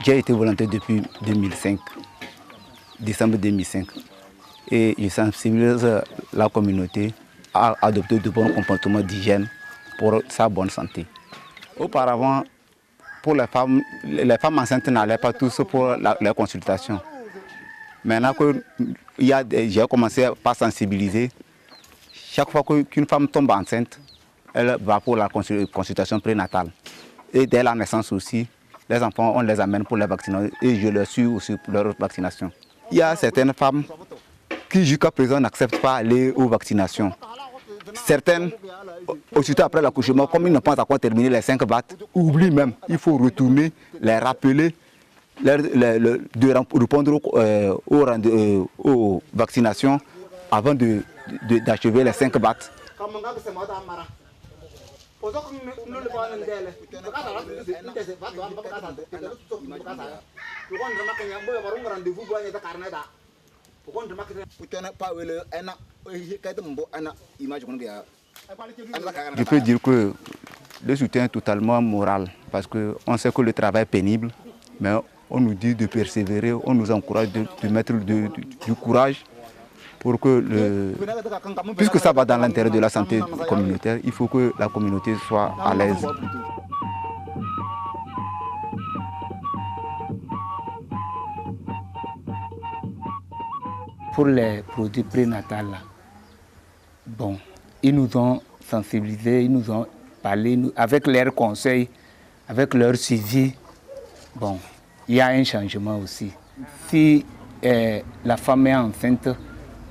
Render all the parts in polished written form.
J'ai été volontaire depuis 2005, décembre 2005. Et je sensibilise la communauté à adopter de bons comportements d'hygiène pour sa bonne santé. Auparavant, pour les femmes enceintes n'allaient pas tous pour les consultations. Maintenant que j'ai commencé par sensibiliser, chaque fois qu'une femme tombe enceinte, elle va pour la consultation prénatale. Et dès la naissance aussi, les enfants, on les amène pour les vaccinations et je les suis aussi pour leur vaccination. Il y a certaines femmes qui jusqu'à présent n'acceptent pas aller aux vaccinations. Certaines, aussitôt après l'accouchement, comme ils ne pensent pas encore terminer les 5 battes, oublient même. Il faut retourner, les rappeler, de répondre aux vaccinations avant d'achever les 5 battes. Je peux dire que le soutien est totalement moral parce qu'on sait que le travail est pénible, mais on nous dit de persévérer, on nous encourage de mettre du courage pour que, puisque ça va dans l'intérêt de la santé communautaire, il faut que la communauté soit à l'aise. Pour les produits prénatals, bon, ils nous ont sensibilisés, ils nous ont parlé, avec leurs conseils, avec leur suivi, bon, il y a un changement aussi. Si la femme est enceinte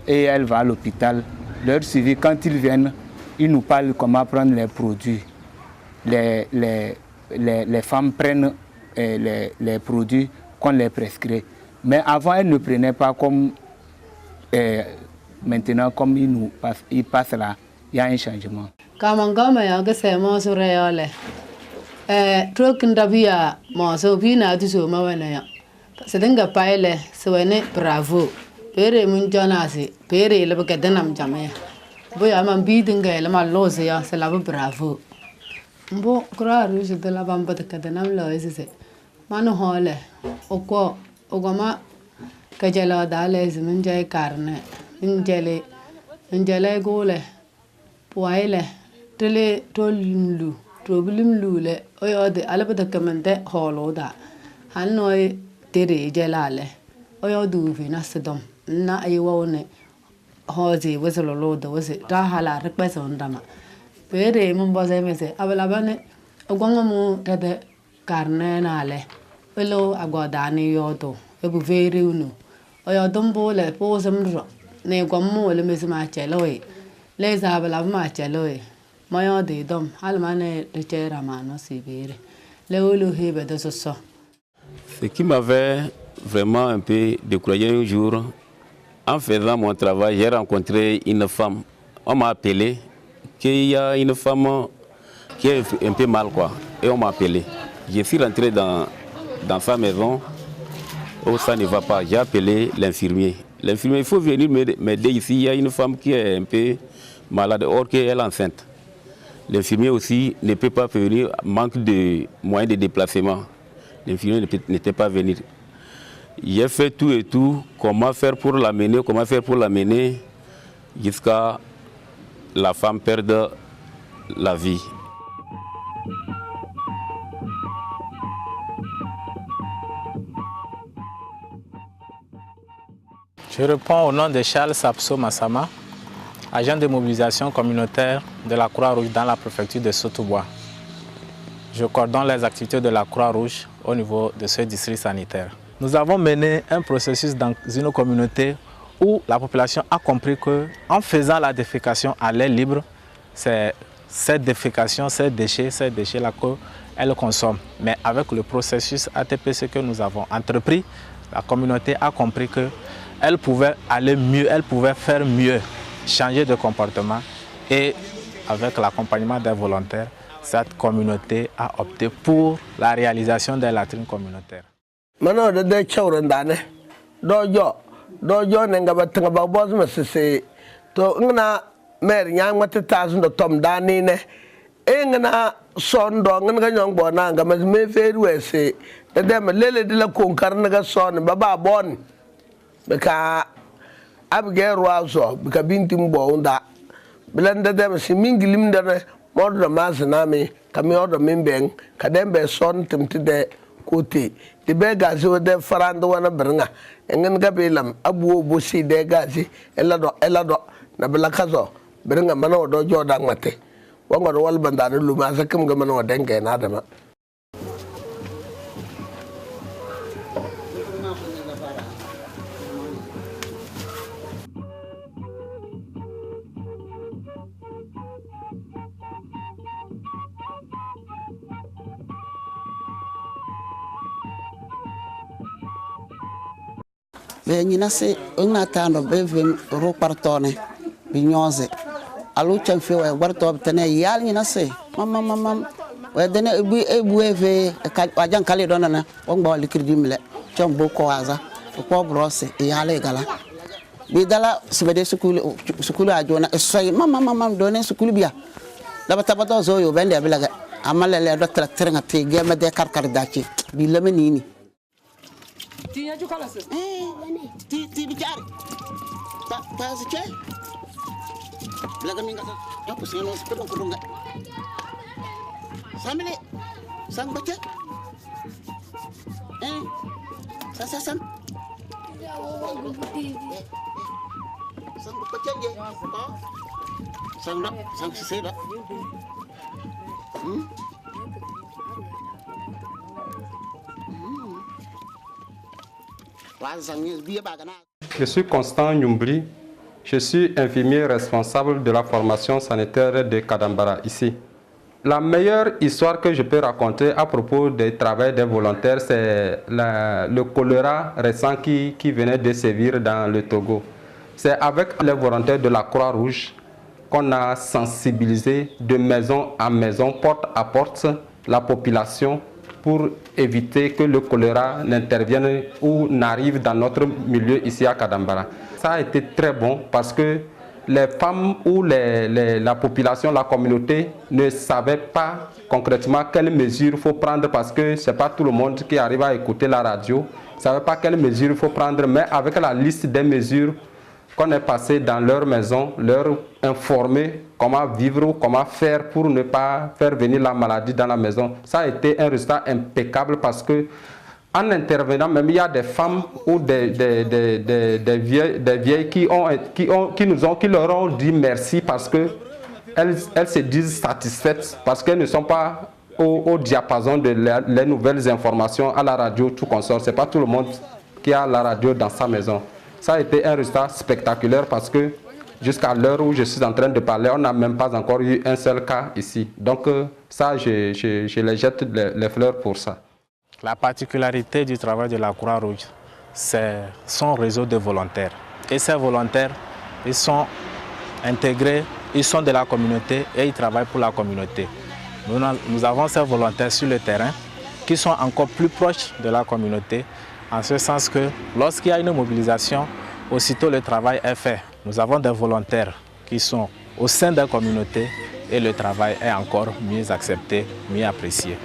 et elle va à l'hôpital, leur suivi, quand ils viennent, ils nous parlent comment prendre les produits. Les femmes prennent les produits qu'on les prescrit. Mais avant, elles ne prenaient pas comme... maintenant, comme il passe là, il y a un changement. Bravo. Pere mun jonasi, pere le bagadanam jamé. Boya man bidinga le mal lose c'est la bravo. Mbo kra rouge de la bamba de kadanam loise. Manu hole, oko, ogama kajala dales munjay carne, njele gole, poile, tele tolimlu, trobulimlu le, oyo de alabada kamante holoda. Hanoi tere jelale, oyo du vinasdom. Na ayawone hozi wazalo lodo wazi rahala request on dama pere mumbo zemese abalabane ogwangamu tade carne nale elo agodani yodo ebu veri unu oyodombo le posamro ne gwammo le mesma cheloy les abalab ma cheloy mayo de dom almane de chera mano sibere le olo hebe de soso. Ce qui m'avait vraiment un peu découragé un jour, en faisant mon travail, j'ai rencontré une femme. On m'a appelé qu'il y a une femme qui est un peu mal, quoi. Et on m'a appelé. Je suis rentré dans sa maison. Oh, ça ne va pas. J'ai appelé l'infirmier. L'infirmier, il faut venir m'aider ici. Il y a une femme qui est un peu malade, or qu'elle est enceinte. L'infirmier aussi ne peut pas venir, manque de moyens de déplacement. L'infirmier n'était pas venu. J'ai fait tout et tout, comment faire pour l'amener, jusqu'à la femme perdre la vie. Je réponds au nom de Charles Sapso Massama, agent de mobilisation communautaire de la Croix-Rouge dans la préfecture de Sotobois. Je coordonne les activités de la Croix-Rouge au niveau de ce district sanitaire. Nous avons mené un processus dans une communauté où la population a compris qu'en faisant la défécation à l'air libre, c'est cette défécation, ces déchets-là qu'elle consomme. Mais avec le processus ATPC que nous avons entrepris, la communauté a compris qu'elle pouvait aller mieux, elle pouvait faire mieux, changer de comportement. Et avec l'accompagnement des volontaires, cette communauté a opté pour la réalisation des latrines communautaires. Mano de chawrandane dojo nenga tanga boz masese to ngna mer nyang matata do tom dani ne engna sondo ngna nyong bona nga me feru ese dem lele de la konkar na ga son baba bon beka abge roazo beka binti mbo unda blende dem si mingilim de modro maznami kami odo mimbeng kadem be son timti de kote de be gazi de farando wana bringa engen ga belam abu bosi de gazi elado na blakazo bringa mana odo joda ngate wangor wal bandana luma sakim ga mana odenge na dama be nyina se ngna tando be vem ro partone bi nyose alu chamfe wa warto tane yal nyina se mam we dene bu eve ka jan kale donana on bo likridi mile chom bo ko aza ko brose yale gala bi dala subede sukulu ajona soy mam donen sukulu biya la batabato zo yo bende abilaga amale le do tracteur ngati gema de karkar dachi bi lemenini Tinya juga lah sih. Ti bicara. Pak sih. Belakang minggu ya pusing lo sepedong enggak. Sambil sang baca. Sang. Sang baca je. Sang sisi dah. Je suis Constant Nyumbli, je suis infirmier responsable de la formation sanitaire de Kadambara ici. La meilleure histoire que je peux raconter à propos du travail des volontaires, c'est le choléra récent qui venait de sévir dans le Togo. C'est avec les volontaires de la Croix-Rouge qu'on a sensibilisé de maison à maison, porte à porte, la population pour éviter que le choléra n'intervienne ou n'arrive dans notre milieu ici à Kadambara. Ça a été très bon parce que les femmes ou la population, la communauté ne savaient pas concrètement quelles mesures il faut prendre parce que ce n'est pas tout le monde qui arrive à écouter la radio. Ne savait pas quelles mesures il faut prendre, mais avec la liste des mesures qu'on est passé dans leur maison, leur informer comment vivre ou comment faire pour ne pas faire venir la maladie dans la maison. Ça a été un résultat impeccable parce que en intervenant, même il y a des femmes ou des vieilles qui leur ont dit merci parce que elles se disent satisfaites parce qu'elles ne sont pas au diapason de les nouvelles informations à la radio, tout consort. Ce n'est pas tout le monde qui a la radio dans sa maison. Ça a été un résultat spectaculaire parce que jusqu'à l'heure où je suis en train de parler, on n'a même pas encore eu un seul cas ici. Donc ça, je les jette les fleurs pour ça. La particularité du travail de la Croix-Rouge, c'est son réseau de volontaires. Et ces volontaires, ils sont intégrés, ils sont de la communauté et ils travaillent pour la communauté. Nous avons ces volontaires sur le terrain qui sont encore plus proches de la communauté, en ce sens que lorsqu'il y a une mobilisation, aussitôt le travail est fait. Nous avons des volontaires qui sont au sein de la communauté et le travail est encore mieux accepté, mieux apprécié.